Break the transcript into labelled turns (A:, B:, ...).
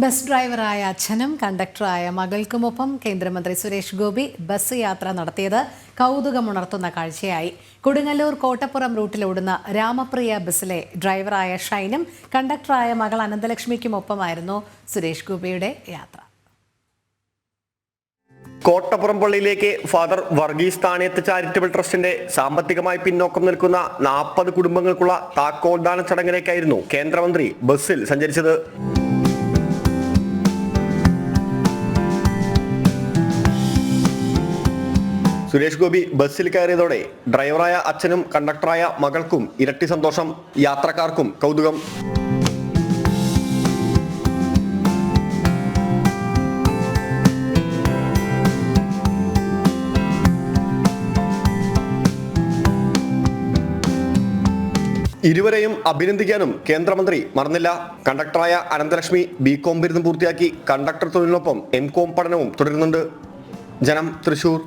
A: Bus ഡ്രൈവറായ അച്ഛനും കണ്ടക്ടറായ മകൾക്കുമൊപ്പം കേന്ദ്രമന്ത്രി സുരേഷ് ഗോപി ബസ് യാത്ര നടത്തിയത് കൗതുകമുണർത്തുന്ന കാഴ്ചയായി. കൊടുങ്ങല്ലൂർ കോട്ടപ്പുറം റൂട്ടിലോടുന്ന രാമപ്രിയ ബസ്സിലെ ഡ്രൈവറായ ഷൈനും കണ്ടക്ടറായ മകൾ അനന്തലക്ഷ്മിക്കുമൊപ്പമായിരുന്നു സുരേഷ് ഗോപിയുടെ യാത്ര.
B: കോട്ടപ്പുറം പള്ളിയിലേക്ക് ഫാദർ വർഗീസ് താണിയത്ത് ചാരിറ്റബിൾ ട്രസ്റ്റിന്റെ സാമ്പത്തികമായി പിന്നോക്കം നിൽക്കുന്ന 40 കുടുംബങ്ങൾക്കുള്ള താക്കോൽദാന ചടങ്ങിലേക്കായിരുന്നു കേന്ദ്രമന്ത്രി ബസ്സിൽ സഞ്ചരിച്ചത്. സുരേഷ് ഗോപി ബസ്സിൽ കയറിയതോടെ ഡ്രൈവറായ അച്ഛനും കണ്ടക്ടറായ മകൾക്കും ഇരട്ടി സന്തോഷം, യാത്രക്കാർക്കും കൗതുകം. ഇരുവരെയും അഭിനന്ദിക്കാനും കേന്ദ്രമന്ത്രി മറന്നില്ല. കണ്ടക്ടറായ അനന്തലക്ഷ്മി ബികോം ബിരുദം പൂർത്തിയാക്കി കണ്ടക്ടർ തൊഴിലിനൊപ്പം എംകോം പഠനവും തുടരുന്നുണ്ട്. ജനം, തൃശൂർ.